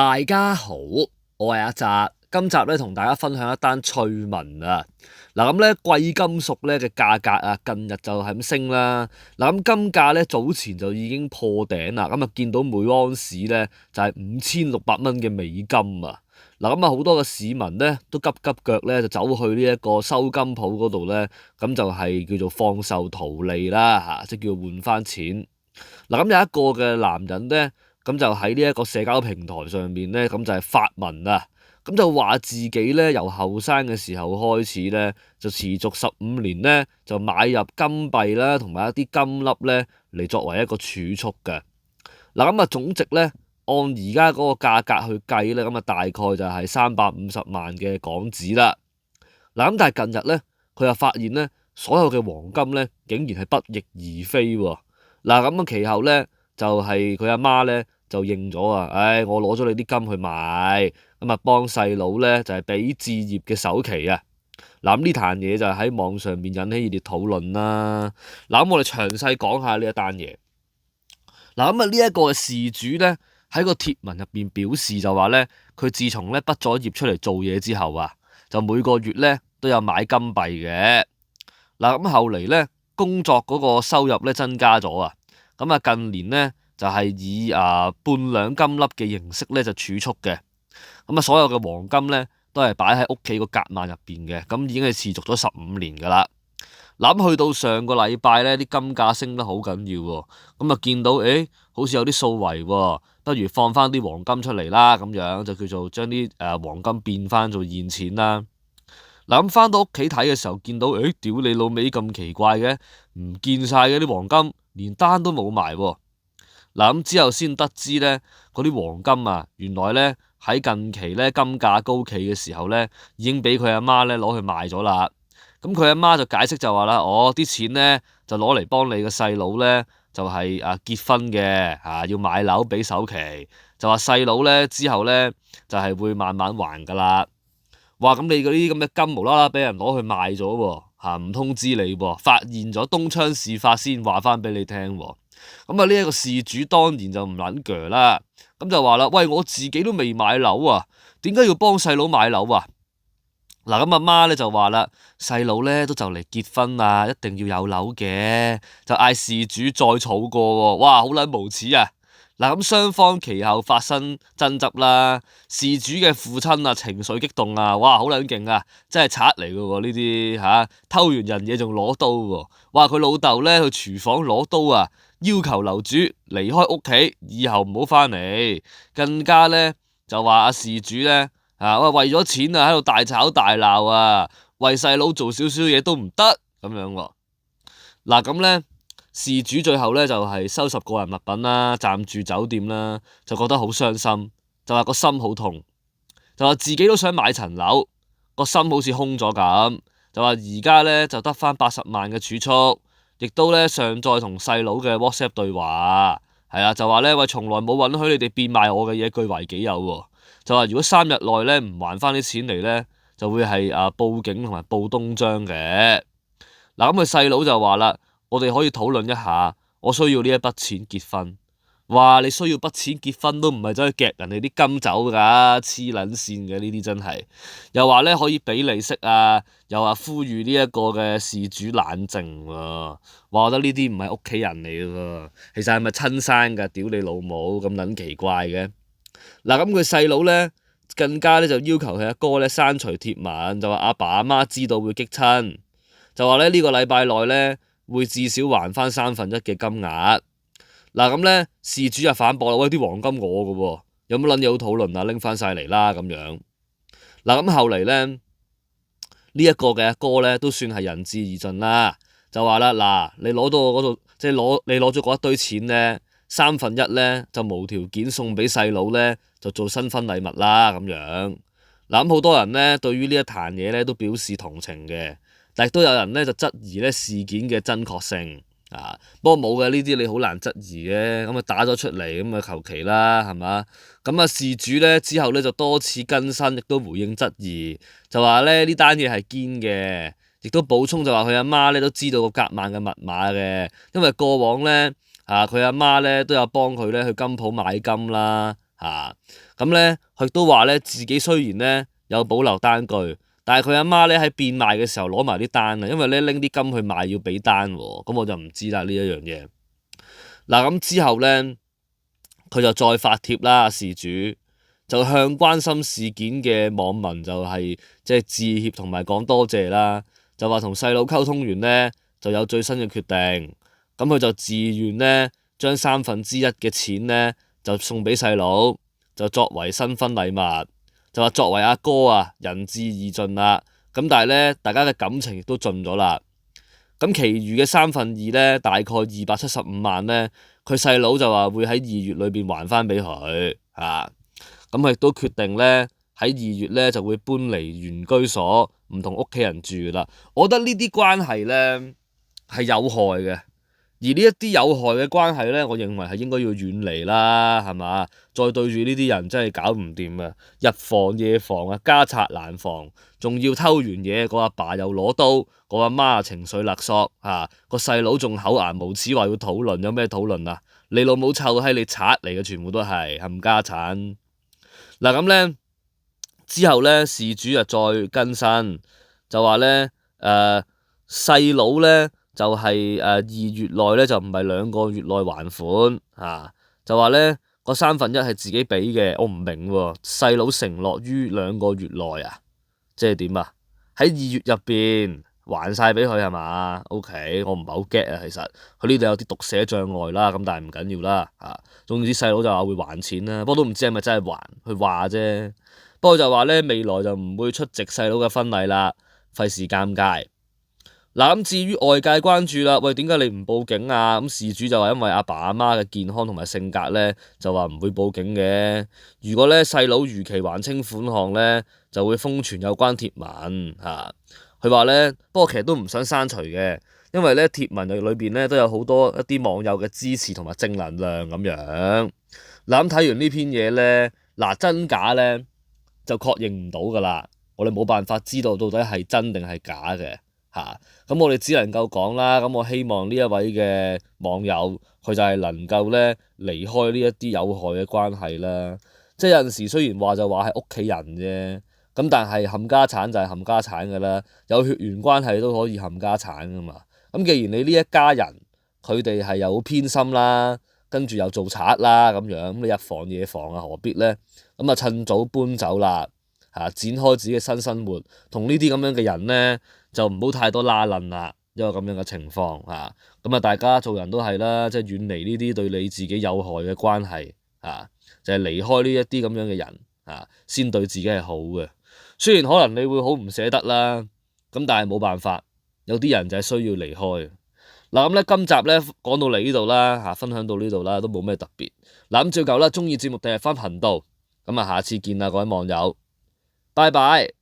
大家好，我係阿澤，今集咧同大家分享一單趣聞啊！嗱咁咧，貴金屬咧嘅價格啊，近日就係咁升啦。嗱咁金價咧早前就已經破頂啦，咁啊見到每安士咧就係5600蚊嘅美金啊！嗱咁啊好多嘅市民咧都急急腳咧就走去呢一個收金鋪嗰度咧，咁就係叫做放售圖利啦嚇，即叫換翻錢。嗱咁有一個嘅男人咧。咁就喺呢一個社交平台上面咧，咁就係發文啊，咁就話自己咧由後生嘅時候開始咧，就持續15年咧就買入金幣啦，同埋一啲金粒咧嚟作為一個儲蓄嘅。嗱咁啊總值咧按而家嗰個價格去計咧，咁啊大概就係350萬嘅港紙啦。嗱咁但係近日咧，佢又發現咧所有嘅黃金咧竟然係不翼而飛喎。嗱咁啊其後咧就係佢阿媽咧。就認咗啊！我攞咗你啲金去買，咁啊幫細佬咧就係俾置業嘅首期啊！嗱咁呢壇嘢就喺網上面引起熱烈討論啦。嗱咁我哋詳細講下呢一單嘢。嗱咁啊呢一個事主咧喺個貼文入邊表示就話咧，佢自從咧畢咗業出嚟做嘢之後啊，就每個月咧都有買金幣嘅。嗱咁後嚟咧工作嗰個收入咧增加咗啊，咁啊近年咧。就係以半兩金粒嘅形式咧就儲蓄嘅，咁啊所有嘅黃金咧都係擺喺屋企個夾萬入邊嘅，咁已經係持續咗15年㗎啦。嗱去到上個禮拜咧，啲金價升得好緊要喎，咁啊見到好似有啲數圍喎，不如放翻啲黃金出嚟啦，咁樣就叫做將啲黃金變翻做現錢啦。嗱咁翻到屋企睇嘅時候，見到屌你老味咁奇怪嘅，唔見晒嘅啲黃金，連單都冇埋喎。嗱咁之後先得知咧，嗰啲黃金啊，原來咧喺近期咧金價高企嘅時候咧，已經俾佢阿媽咧攞去賣咗啦。咁佢阿媽就解釋就話啦，啲錢咧就攞嚟幫你個細佬咧，就係結婚嘅要買樓俾首期，就話細佬咧之後咧就係會慢慢還噶啦。哇！咁你嗰啲咁嘅金無啦啦俾人攞去賣咗喎，唔通知你喎，發現咗東窗事發先話翻俾你聽喎。咁啊呢一個事主當然就唔撚鋸啦，咁就話啦，喂，我自己都未買樓啊，點解要幫細佬買樓啊？嗱咁阿媽咧就話啦，細佬咧都就嚟結婚啦，一定要有樓嘅，就嗌事主再儲過喎，哇，好撚無恥啊！嗱咁雙方其後發生爭執啦，事主嘅父親情緒激動啊，哇好撚勁啊，真係賊嚟㗎喎呢啲偷完人嘢仲攞刀喎，話佢老豆咧去廚房攞刀啊，要求樓主離開屋企，以後唔好返嚟，更加咧就話事主咧為咗錢喺度大吵大鬧啊，為細佬做少少嘢都唔得咁樣喎。嗱咁咧。事主最後咧就係收拾個人物品啦，暫住酒店啦，就覺得好傷心，就話個心好痛，就話自己都想買層樓，個心好似空咗咁，就話而家咧就得返80萬嘅儲蓄，亦都咧上載同細佬嘅 WhatsApp 對話，就話咧從來冇允許你哋變賣我嘅嘢據為己有喎，就話如果3日內咧唔還返啲錢嚟咧，就會係報警同埋報東張嘅。嗱咁佢細佬就話啦。我哋可以討論一下，我需要呢一筆錢結婚。哇！你需要筆錢結婚都唔係走去夾人哋啲金走㗎，黐撚線嘅呢啲真係。又話咧可以俾利息啊，又話呼籲呢一個嘅事主冷靜喎。我覺得呢啲唔係屋企人嚟嘅喎，其實係咪親生㗎？屌你老母咁撚奇怪嘅。嗱咁佢細佬咧更加咧就要求佢阿哥咧刪除貼文，就話阿爸阿媽知道會激親，就話咧呢個禮拜內咧。會至少還返1/3嘅金額。嗱咁咧，事主就反駁啦，喂，啲黃金我嘅喎，有乜撚嘢好討論啊？拎返晒嚟啦咁樣。嗱咁後嚟咧，呢一個嘅阿哥咧都算係仁至義盡啦，就話啦，嗱，你攞到我嗰度，即係你攞咗嗰一堆錢咧，1/3咧就無條件送俾細佬咧，就做新婚禮物啦咁樣。嗱咁好多人咧對於呢一壇嘢咧都表示同情嘅。但亦都有人咧就質疑咧事件嘅真確性不過冇嘅呢啲你好難質疑嘅，咁打咗出嚟咁求其啦係嘛？咁事主咧之後咧就多次更新，亦都回應質疑，就話咧呢單嘢係堅嘅，亦都補充就話佢阿媽咧都知道個夾萬嘅密碼嘅，因為過往咧佢阿媽咧都有幫佢咧去金鋪買金啦嚇。咁咧佢都話咧自己雖然咧有保留單據，但係佢阿媽咧喺變賣嘅時候攞埋啲單啊，因為咧拎啲金去賣要俾單喎，咁我就唔知啦呢一樣嘢。嗱咁之後咧，佢就再發帖啦，事主就向關心事件嘅網民就係即係致歉同埋講多謝啦，就話同細佬溝通完咧就有最新嘅決定，咁佢就自願咧將1/3嘅錢咧就送俾細佬，就作為新婚禮物，就話作為阿哥啊仁至義盡啦，咁但係咧大家嘅感情亦都盡咗啦。咁其餘嘅2/3咧，大概275萬咧，佢細佬就話會喺2月裏邊還翻俾佢嚇。咁佢亦都決定咧喺2月咧就會搬離原居所，唔同屋企人住啦。我覺得呢啲關係咧係有害嘅，而呢一啲有害嘅關係咧，我認為係應該要遠離啦，係嘛？再對住呢啲人真係搞唔掂啊！日防夜防啊，家賊難防，仲要偷完嘢，個阿爸又攞刀，個阿媽情緒勒索嚇，個細佬仲厚顏無恥話要討論，有咩討論啊？你老母臭閪，你賊嚟嘅，全部都係冚家產。嗱咁咧之後咧，事主就再更新，就話咧細佬咧就係2月內咧就唔係2個月內還款嚇，就話咧個1/3係自己俾嘅，我唔明喎，細佬承諾於2個月內啊，即係點啊？喺2月入邊還晒俾佢係嘛？OK，我唔係好 get 啊，其實佢呢度有啲讀寫障礙啦，咁但係唔緊要啦嚇。總之細佬就話會還錢啦，不過都唔知係咪真係還，佢話啫。不過就話咧未來就唔會出席細佬嘅婚禮啦，費事尷尬。嗱咁至於外界關注啦，喂，點解你唔報警啊？咁事主就話因為阿爸阿媽嘅健康同埋性格咧，就話唔會報警嘅。如果咧細佬如期還清款項咧，就會封存有關貼文嚇。佢話咧，不過其實都唔想刪除嘅，因為咧貼文裏邊咧都有好多一啲網友嘅支持同埋正能量咁樣。嗱咁睇完呢篇嘢咧，嗱真假咧就確認唔到㗎啦，我哋冇辦法知道到底係真定係假嘅。咁我哋只能夠講啦，咁我希望呢一位嘅網友佢就係能夠咧離開呢一啲有害嘅關係啦。即係有陣時雖然話就話係屋企人啫，咁但係冚家產就係冚家產㗎啦，有血緣關係都可以冚家產㗎嘛。咁既然你呢一家人佢哋係有偏心啦，跟住又做賊啦咁樣，咁你日防夜防啊，何必咧？咁啊趁早搬走啦，展開自己嘅新生活，同呢啲咁樣嘅人咧。就唔好太多拉楞啦，因為咁樣嘅情況嚇，咁啊大家做人都係啦，即係遠離呢啲對你自己有害嘅關係嚇，就係離開呢一啲咁樣嘅人嚇，先對自己係好嘅。雖然可能你會好唔捨得啦，咁但係冇辦法，有啲人就係需要離開。嗱咁咧，今集咧講到嚟呢度啦嚇，分享到呢度啦，都冇咩特別。嗱咁照舊啦，鍾意節目訂閱返頻道，咁啊下次見啦各位網友，拜拜。